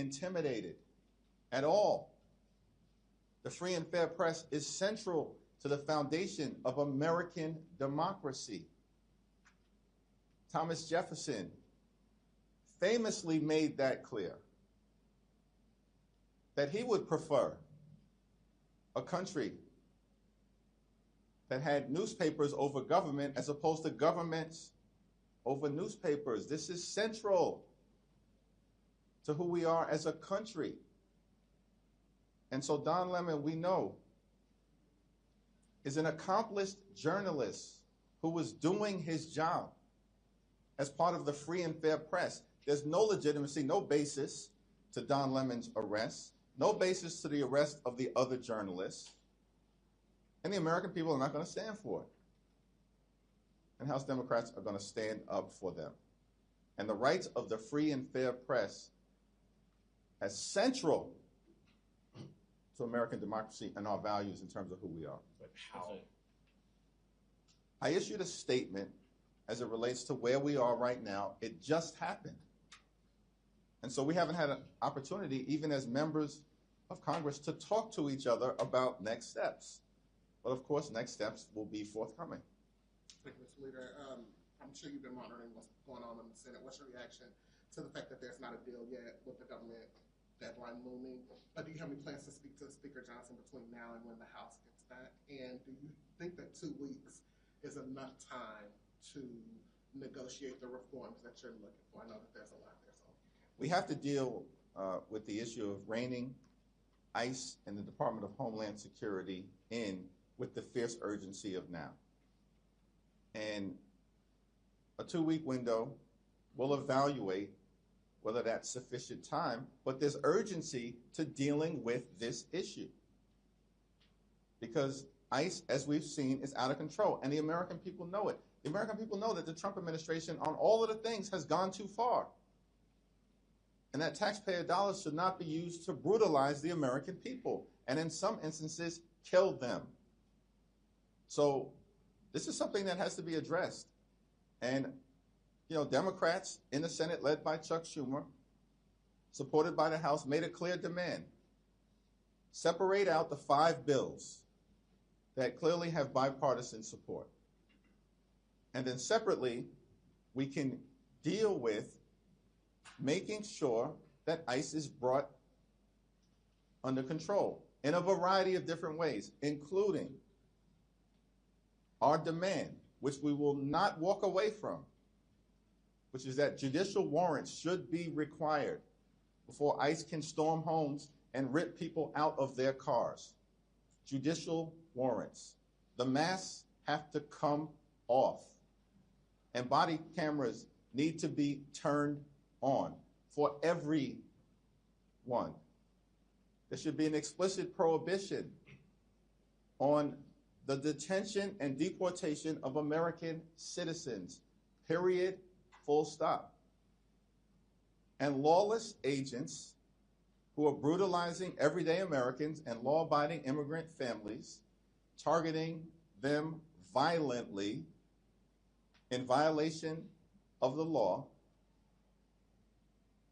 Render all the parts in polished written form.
intimidated at all. The free and fair press is central to the foundation of American democracy. Thomas Jefferson famously made that clear, that he would prefer a country that had newspapers over government as opposed to governments over newspapers. This is central to who we are as a country. And so Don Lemon, we know, is an accomplished journalist who was doing his job as part of the free and fair press. There's no legitimacy, no basis to Don Lemon's arrest, no basis to the arrest of the other journalists. And the American people are not going to stand for it. And House Democrats are going to stand up for them. And the rights of the free and fair press as central to American democracy and our values in terms of who we are. But how? I issued a statement as it relates to where we are right now. It just happened. And so we haven't had an opportunity, even as members of Congress, to talk to each other about next steps. But of course, next steps will be forthcoming. Thank you, Mr. Leader. I'm sure you've been monitoring what's going on in the Senate. What's your reaction to the fact that there's not a deal yet with the government deadline looming? Do you have any plans to speak to Speaker Johnson between now and when the House gets back? And do you think that 2 weeks is enough time to negotiate the reforms that you're looking for? I know that there's a lot there. So we have to deal with the issue of reining ICE and the Department of Homeland Security in with the fierce urgency of now. And a 2-week window will evaluate whether that's sufficient time, but there's urgency to dealing with this issue. Because ICE, as we've seen, is out of control, and the American people know it. The American people know that the Trump administration on all of the things has gone too far. And that taxpayer dollars should not be used to brutalize the American people, and in some instances, kill them. So this is something that has to be addressed. And, you know, Democrats in the Senate, led by Chuck Schumer, supported by the House, made a clear demand. Separate out the 5 bills that clearly have bipartisan support. And then separately, we can deal with making sure that ICE is brought under control in a variety of different ways, including our demand, which we will not walk away from, which is that judicial warrants should be required before ICE can storm homes and rip people out of their cars. Judicial warrants. The masks have to come off. And body cameras need to be turned on for everyone. There should be an explicit prohibition on the detention and deportation of American citizens, period, full stop. And lawless agents who are brutalizing everyday Americans and law-abiding immigrant families, targeting them violently in violation of the law,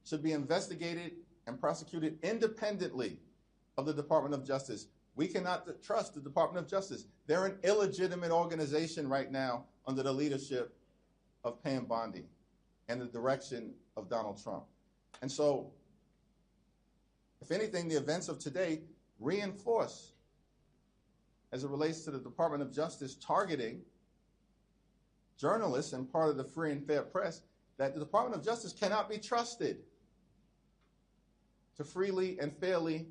should be investigated and prosecuted independently of the Department of Justice. We cannot trust the Department of Justice. They're an illegitimate organization right now under the leadership of Pam Bondi and the direction of Donald Trump. And so, if anything, the events of today reinforce, as it relates to the Department of Justice targeting journalists and part of the free and fair press, that the Department of Justice cannot be trusted to freely and fairly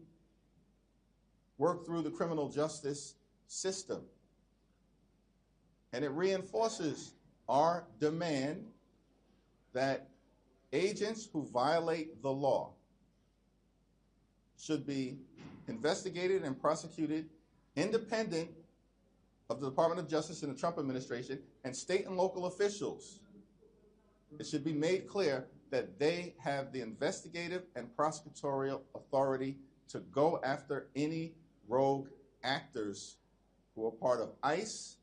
work through the criminal justice system. And it reinforces our demand that agents who violate the law should be investigated and prosecuted independent of the Department of Justice and the Trump administration and state and local officials. It should be made clear that they have the investigative and prosecutorial authority to go after any rogue actors who are part of ICE,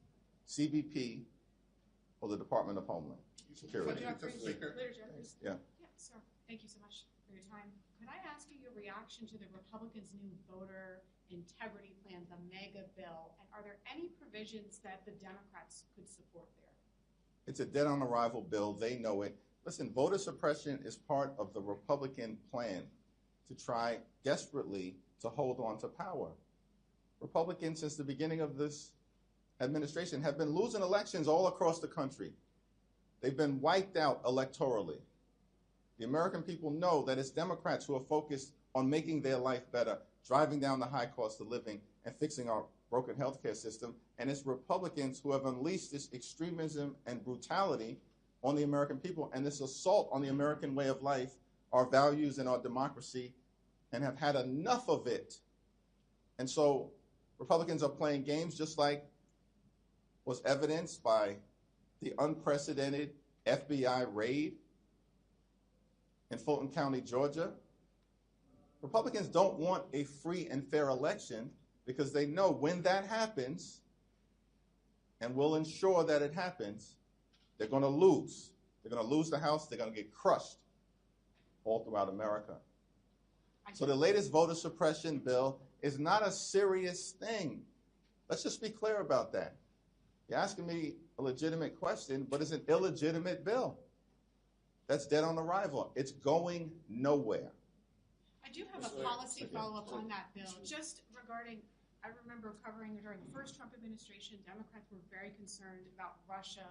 CBP, or the Department of Homeland Security. Leader Jeffries. Yeah. Yeah, sir. Thank you so much for your time. could I ask you your reaction to the Republicans' new voter integrity plan, the mega bill, and are there any provisions that the Democrats could support there? It's a dead on arrival bill. They know it. Listen, voter suppression is part of the Republican plan to try desperately to hold on to power. Republicans, since the beginning of this administration, have been losing elections all across the country. They've been wiped out electorally. The American people know that it's Democrats who are focused on making their life better, driving down the high cost of living, and fixing our broken healthcare system. And it's Republicans who have unleashed this extremism and brutality on the American people and this assault on the American way of life, our values and our democracy, and have had enough of it. And so Republicans are playing games, just like was evidenced by the unprecedented FBI raid in Fulton County, Georgia. Republicans don't want a free and fair election because they know when that happens, and will ensure that it happens, they're going to lose. They're going to lose the House. They're going to get crushed all throughout America. So the latest voter suppression bill is not a serious thing. Let's just be clear about that. You're asking me a legitimate question, but it's an illegitimate bill. That's dead on arrival. It's going nowhere. I do have a policy follow-up on that bill. Just regarding, I remember covering during the first Trump administration, Democrats were very concerned about Russia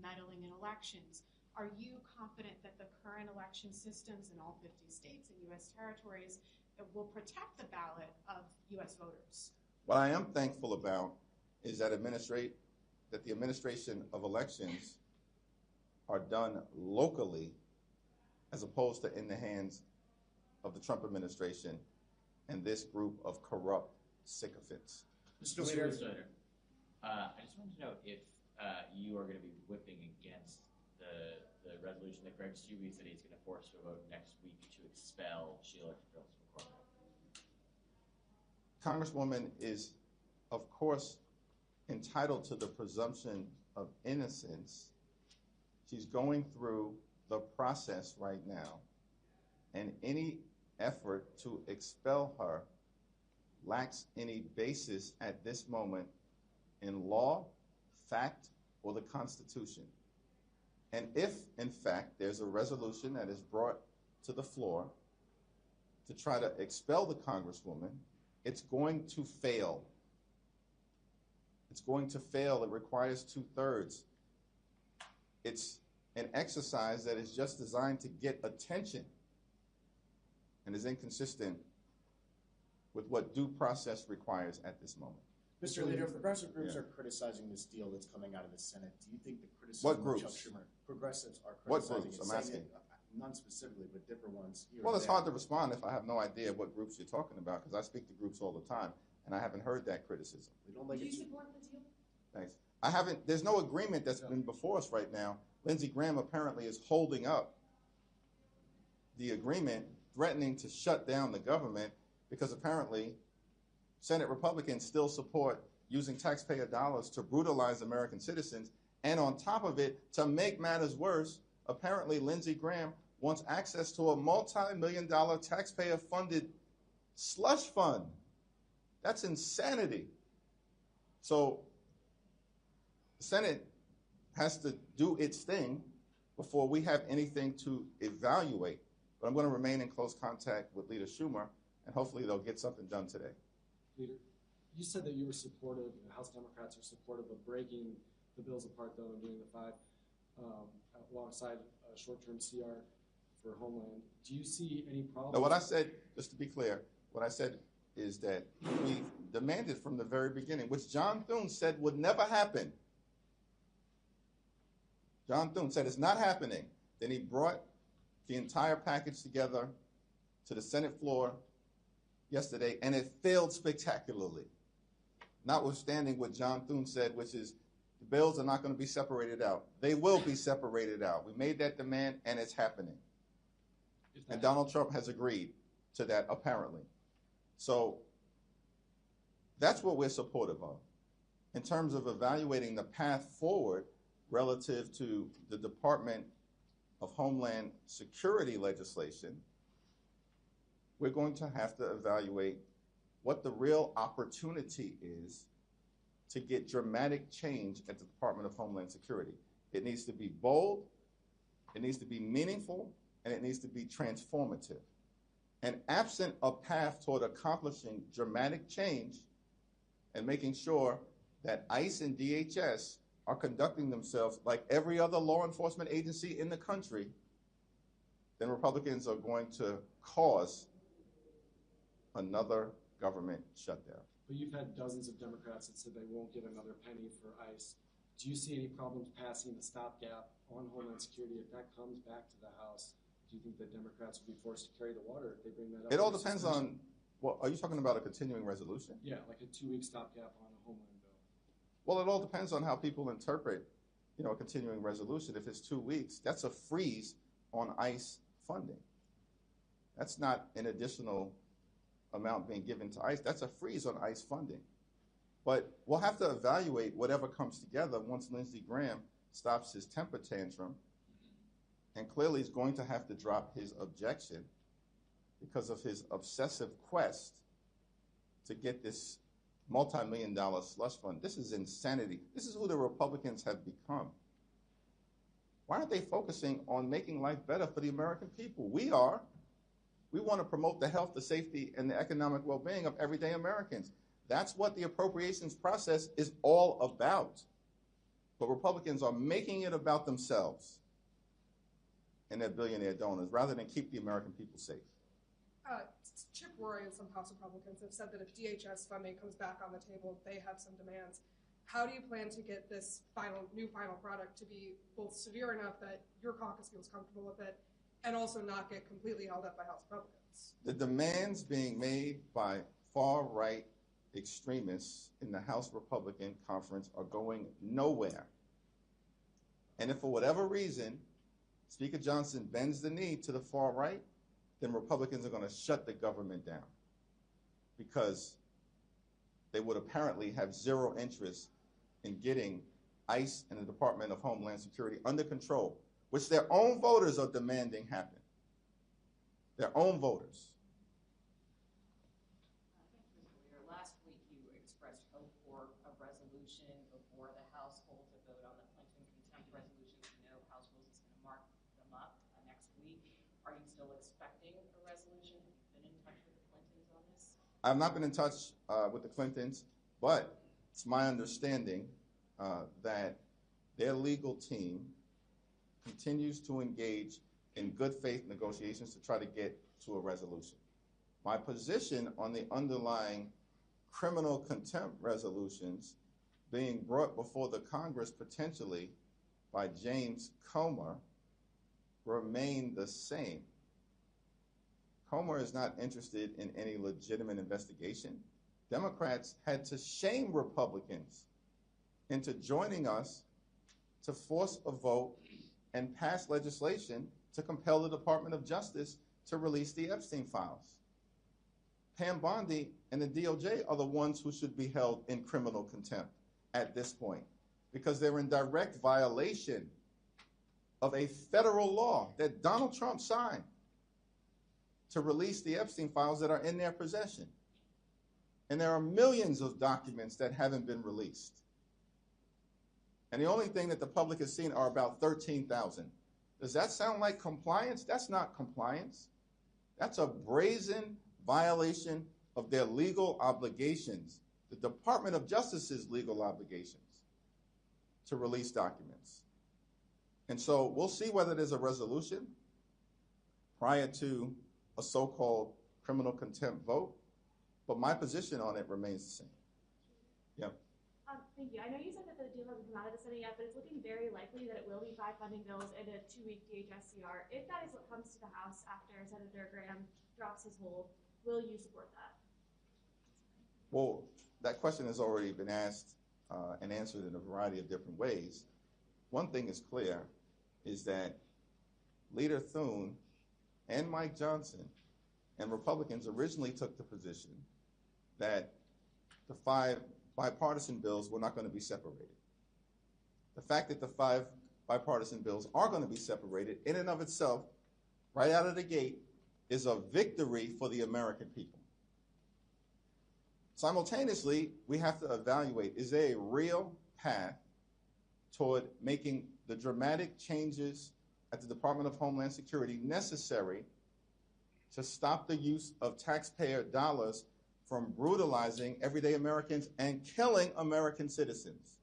meddling in elections. Are you confident that the current election systems in all 50 states and U.S. territories will protect the ballot of U.S. voters? What I am thankful about is that the administration of elections are done locally as opposed to in the hands of the Trump administration and this group of corrupt sycophants. Mr. Leader, I just wanted to know if you are going to be whipping against the resolution that Greg Steube said he's going to force a vote next week to expel Sheila McCormick. Congresswoman is, of course, entitled to the presumption of innocence. She's going through the process right now, and any effort to expel her lacks any basis at this moment in law, fact, or the Constitution. And if, in fact, there's a resolution that is brought to the floor to try to expel the Congresswoman, it's going to fail. It's going to fail. It requires 2/3. It's an exercise that is just designed to get attention and is inconsistent with what due process requires at this moment. Mr. Leader, if progressive groups are criticizing this deal that's coming out of the Senate, do you think the criticism What groups? of Chuck Schumer, progressives are What criticizing groups? it, I'm saying asking. none specifically, but different ones here Well, and it's there. hard to respond if I have no idea what groups you're talking about, because I speak to groups all the time, and I haven't heard that criticism. We don't like Do it you too- support the deal? Thanks. I haven't, there's no agreement that's been before us right now. Lindsey Graham apparently is holding up the agreement, threatening to shut down the government, because apparently Senate Republicans still support using taxpayer dollars to brutalize American citizens. And on top of it, to make matters worse, apparently Lindsey Graham wants access to a multi-million-dollar taxpayer-funded slush fund. That's insanity. So the Senate has to do its thing before we have anything to evaluate. But I'm going to remain in close contact with Leader Schumer, and hopefully they'll get something done today. Leader, you said that you were supportive, the House Democrats are supportive of breaking the bills apart, though, and doing the 5 alongside a short-term CR for Homeland. Do you see any problem? Now, what I said, just to be clear, what I said is that we demanded from the very beginning, which John Thune said would never happen. John Thune said it's not happening. Then he brought the entire package together to the Senate floor yesterday, and it failed spectacularly. Notwithstanding what John Thune said, which is the bills are not going to be separated out. They will be separated out. We made that demand, and it's happening. And Donald Trump has agreed to that, apparently. So that's what we're supportive of. In terms of evaluating the path forward relative to the Department of Homeland Security legislation, we're going to have to evaluate what the real opportunity is to get dramatic change at the Department of Homeland Security. It needs to be bold, it needs to be meaningful, and it needs to be transformative. And absent a path toward accomplishing dramatic change and making sure that ICE and DHS are conducting themselves like every other law enforcement agency in the country, then Republicans are going to cause another government shutdown. But you've had dozens of Democrats that said they won't give another penny for ICE. Do you see any problems passing the stopgap on Homeland Security if that comes back to the House? Do you think that Democrats will be forced to carry the water if they bring that up? It all depends on, well, are you talking about a continuing resolution? Yeah, like a 2-week stopgap on a Homeland bill. Well, it all depends on how people interpret, a continuing resolution. If it's 2 weeks, that's a freeze on ICE funding. That's not an additional amount being given to ICE. That's a freeze on ICE funding. But we'll have to evaluate whatever comes together once Lindsey Graham stops his temper tantrum, and clearly is going to have to drop his objection because of his obsessive quest to get this multi-million-dollar slush fund. This is insanity. This is who the Republicans have become. Why aren't they focusing on making life better for the American people? We are. We want to promote the health, the safety, and the economic well-being of everyday Americans. That's what the appropriations process is all about. But Republicans are making it about themselves and their billionaire donors rather than keep the American people safe. Chip Roy and some House Republicans have said that if DHS funding comes back on the table, they have some demands. How do you plan to get this new final product to be both severe enough that your caucus feels comfortable with it and also not get completely held up by House Republicans? The demands being made by far-right extremists in the House Republican Conference are going nowhere. And if for whatever reason Speaker Johnson bends the knee to the far right, then Republicans are going to shut the government down because they would apparently have zero interest in getting ICE and the Department of Homeland Security under control, which their own voters are demanding happen. Their own voters. Last week you expressed hope for a resolution before the House holds a vote on the Clinton contempt resolution. We know House Rules is going to mark them up next week. Are you still expecting a resolution? Have you been in touch with the Clintons on this? I've not been in touch with the Clintons, but it's my understanding that their legal team continues to engage in good faith negotiations to try to get to a resolution. My position on the underlying criminal contempt resolutions being brought before the Congress potentially by James Comer remain the same. Comer is not interested in any legitimate investigation. Democrats had to shame Republicans into joining us to force a vote and pass legislation to compel the Department of Justice to release the Epstein files. Pam Bondi and the DOJ are the ones who should be held in criminal contempt at this point because they're in direct violation of a federal law that Donald Trump signed to release the Epstein files that are in their possession. And there are millions of documents that haven't been released. And the only thing that the public has seen are about 13,000. Does that sound like compliance? That's not compliance. That's a brazen violation of their legal obligations, the Department of Justice's legal obligations to release documents. And so we'll see whether there's a resolution prior to a so-called criminal contempt vote, but my position on it remains the same. Yeah. Thank you. I know you said that the deal hasn't come out of the Senate yet, but it's looking very likely that it will be 5 funding bills and a 2-week DHS CR. If that is what comes to the House after Senator Graham drops his hold, will you support that? Well, that question has already been asked and answered in a variety of different ways. One thing is clear is that Leader Thune and Mike Johnson and Republicans originally took the position that the 5 bipartisan bills were not going to be separated. The fact that the 5 bipartisan bills are going to be separated in and of itself, right out of the gate, is a victory for the American people. Simultaneously, we have to evaluate, is there a real path toward making the dramatic changes at the Department of Homeland Security necessary to stop the use of taxpayer dollars from brutalizing everyday Americans and killing American citizens,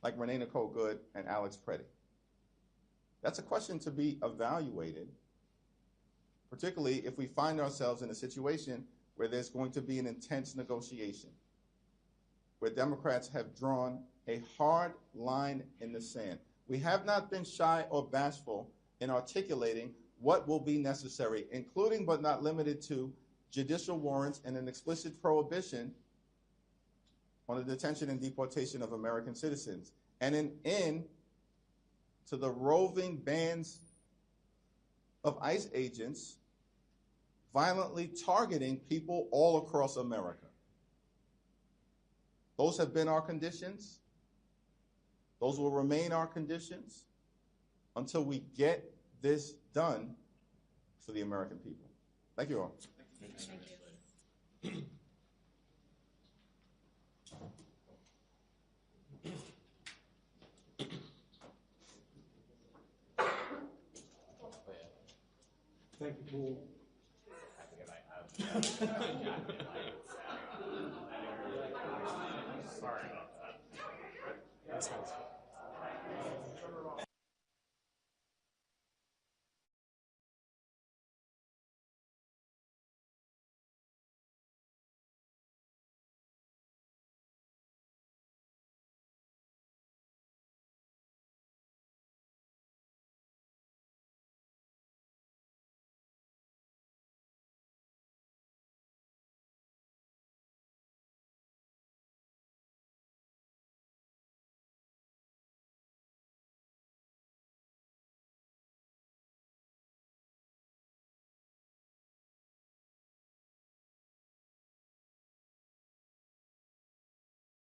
like Renee Nicole Good and Alex Preddy? That's a question to be evaluated, particularly if we find ourselves in a situation where there's going to be an intense negotiation, where Democrats have drawn a hard line in the sand. We have not been shy or bashful in articulating what will be necessary, including but not limited to judicial warrants and an explicit prohibition on the detention and deportation of American citizens, and an end to the roving bands of ICE agents violently targeting people all across America. Those have been our conditions. Those will remain our conditions until we get this done for the American people. Thank you all. Thank you. Thank you, Paul. I forget my